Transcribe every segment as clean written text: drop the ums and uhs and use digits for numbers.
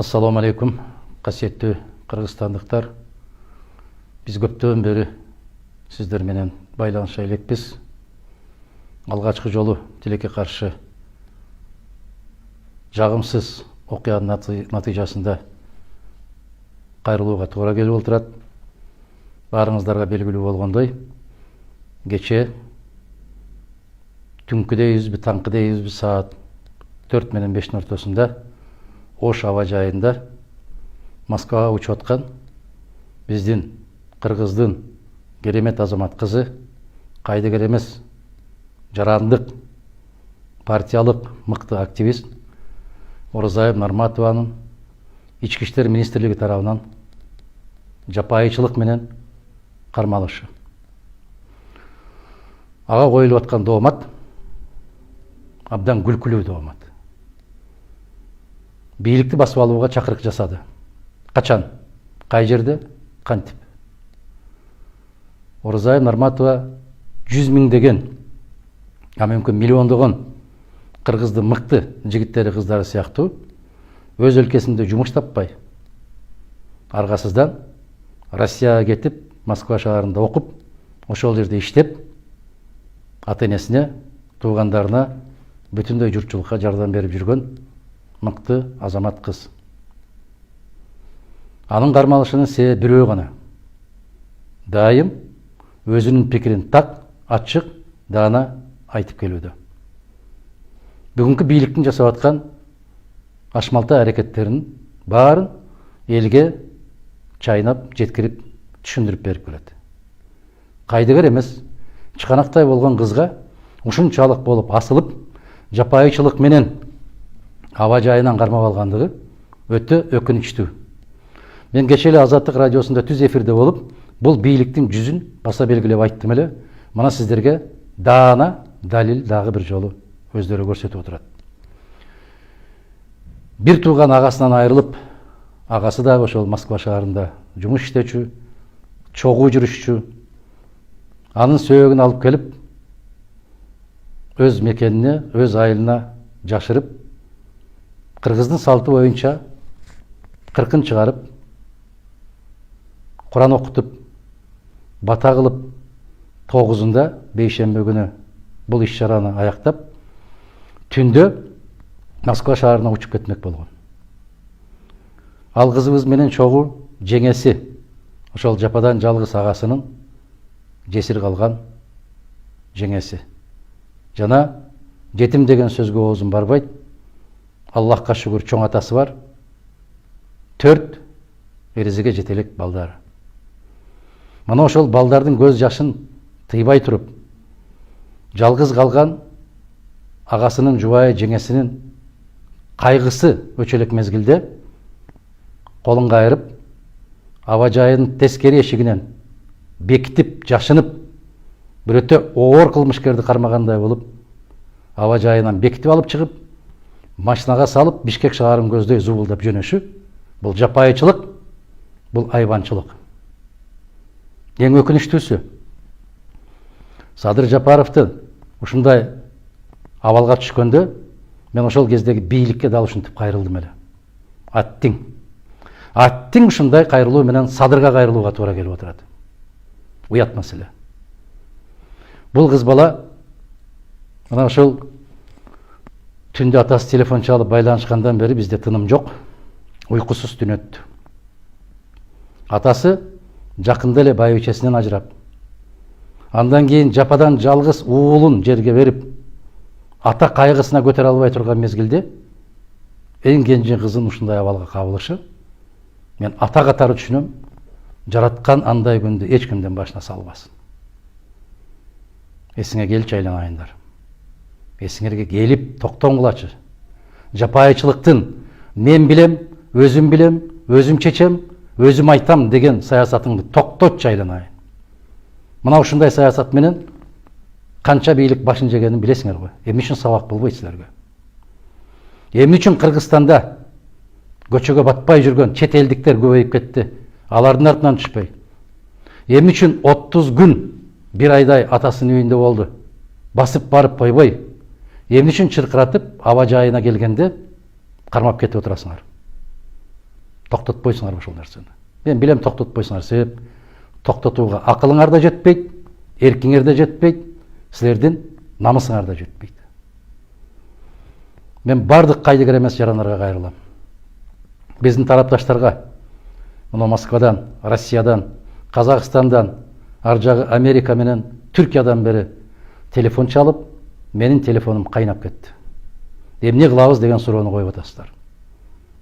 Ассаламу алейкум, қасиетті қырғызстандықтар. Біз көптен бері сіздерменен байланыша элекпиз. Алғашқы жолу тилекке қаршы жағымсыз окуянын натыйжасында кайрылууга туура келип отурат. Барыңыздарга белгилүү болгондой, кече түнкү дейбизби, таңкы дейбизби, саат 4 менен 5 ортосунда Ош аба жайында Москвага учуп аткан биздин Кыргыздын керемет азамат кызы, кайдыгер эмес, жарандык, партиялык мыкты активист Оразай Нарматованын Ички иштер министрлиги тарабынан жапайычылык менен кармалышы. Ага коюлуп аткан доомат абдан күлкүлүү доомат. Бийликти басып алууга чакырык жасады. Качан, кай жерде, кантип? Оразай Нарматова 100 миңдеген, мүмкүн миллиондогон кыргыздын мыкты жигиттери, кыздары сыяктуу өз өлкесинде жумуш таппай, аргасыздан Россияга кетип, Москва шаарында окуп, ошол жерде иштеп, ата-энесине, туугандарына, бүтүндөй журтчулукка жардам берип жүргөн мыкты азамат кыз. Анын кармалышынын себеби бирөө гана. Дайым өзүнүн пикирин так, ачык, даана айтып келүүдө. Бүгүнкү бийликтин жасап аткан ашмалта аракеттерин баарын элге чайнап, жеткирип, түшүндүрүп берип келет. Кайдыгер эмес, чыканактай болгон кызга ушунчалык болуп асылып, жапайычылык менен аба жайынан кармап алгандыгы өтө өкүнүчтүү. Мен кече эле Азаттык радиосунда түз эфирде болуп, бул бийликтин жүзүн баса белгилеп айттым эле. Мына сиздерге даана далил дагы бир жолу өздөрү көрсөтүп отурат. Бир тууган агасынан айрылып, агасы дагы ошол Москва шаарында жумуш иштечү, чогуу жүрүшчү. Анын сөөгүн алып келип, өз мекенине, өз айылына жашырып, Кыргыздын салты боюнча кыркын чыгарып, Куран окутуп, бата кылып, 9-ында бейшембе күнү бул иш-чараны аяктап, түндө Москва шаарына учуп кетмек болгон. Ал кызыбыз менен чогуу жеңеси, ошол жападан жалгыз агасынын жесир калган жеңеси. Жана жетим деген сөзгө оозум барбайт. Аллахка шүгүр, чоң атасы бар. 4 эрезеге жетелек балдары. Мына ошол балдардын көз жашын тыйбай туруп, жалгыз калган агасынын, жубайы жеңесинин кайгысы өчөлөк мезгилде колун кайрып, аба жайынын тескери эшигинен бекитип, жашынып, бир өтө оор кылмышкерди кармагандай болуп, аба жайынан бекитип алып чыгып, машинага салып, Бишкек шаарын көздөй зубулдап жөнөшү, бул жапайычылык, бул айбанчылык. Эң өкүнүчтүүсү, Садыр Жапаровдун ушундай абалга түшкөндө, мен ошол кездеги бийликке дал ушинтип кайрылдым эле. Аттиң ушундай кайрылуу менен Садырга кайрылууга туура келип отурат. Уят маселе. Бул кыз бала мына ошол түндө атасы телефон чалып байланышкандан бери бизде тыным жок, уйкусуз түн өттү. Атасы жакында эле байбичесинен ажырап, андан кийин жападан жалгыз уулун жерге берип, ата кайгысына көтөрө албай турган мезгилде эң кенже кызын ушундай абалга кабылышы, мен ата катары түшүнөм, жараткан андай күндү эч кимдин башына салбасын. Эсиңе келчи айлан айындар. Эсиңерге келип токтоңгулачы. Жапайычылыктын мен билем, өзүм чечем, өзүм айтам деген саясатыңды токтотчу айлан айын. Мына ушундай саясат менен канча бийлик башын жегенин билесиңер го. Эмне үчүн сабак болбойт силерге? Эмне үчүн Кыргызстанда көчөгө батпай жүргөн чет элдиктер көбөйүп кетти? Алардын артынан түшпөй. Эмне үчүн 30 күн, бир айдай атасынын үйүндө болду? Басып барып койбой, эмне үчүн чыркыратып аба жайына келгенде кармап кетип отурасыңар? токтотпойсуңар ушул нерсени. Мен билем токтотпойсуңар, себеп токтотууга акылыңар да жетпейт, эркиңер да жетпейт, силердин намысыңар да жетпейт. Мен бардык кайдыгер эмес жарандарга кайрылам. Биздин тарапташтарга, мына Москвадан, Россиядан, Казакстандан, ар жагы Америка менен Түркиядан бери телефон чалып, менин телефонум кайнап кетти. Эмне кылабыз деген суроону коюп атасыздар.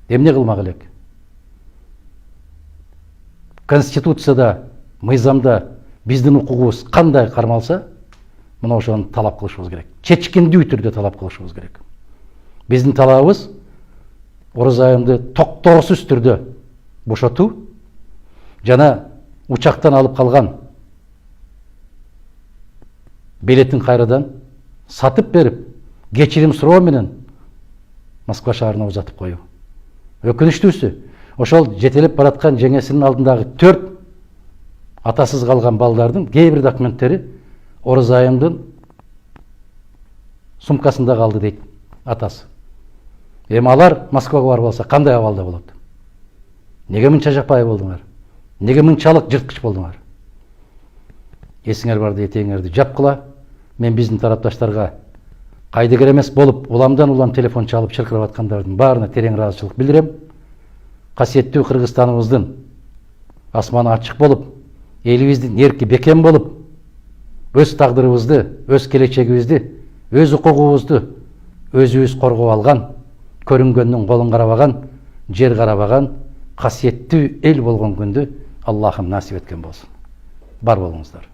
Эмне кылмак элек? Конституцияда, мыйзамда биздин укугубуз кандай кармалса, мына ошону талап кылышыбыз керек. Чечкиндүү түрдө талап кылышыбыз керек. Биздин талабыбыз Ороза айымды токтоосуз түрдө бошотуу жана учактан алып калган билетин кайрадан сатып берип, кечирим суроо менен Москва шаарына узатып коюу. Өкүнүчтүүсү, ошол жетелеп бараткан жеңесинин алдындагы 4 атасыз калган балдардын кээ бир документтери Ороза айымдын сумкасында калды дейт атасы. Эми алар Москвага барып алса кандай абалда болот? Неге мынча жапайы болдуңар? Неге мынчалык жырткыч болдуңар? Эсиңер барды, этеңерди жапкыла. Мен биздин тарапташтарга кайдыгер эмес болуп, уламдан улам телефон чалып чыркырап аткандардын баарына терең ыраазычылык билдирем. Касиеттүү Кыргызстаныбыздын асманы ачык болуп, элибиздин эрки бекем болуп, өз тагдырыбызды, өз келечегибизди, өз укугубузду өзүбүз коргоп алган, көрүнгөндүн колун карабаган, жер карабаган касиеттүү эл болгон күндү Аллахым насип эткен болсун. Бар болуңуздар.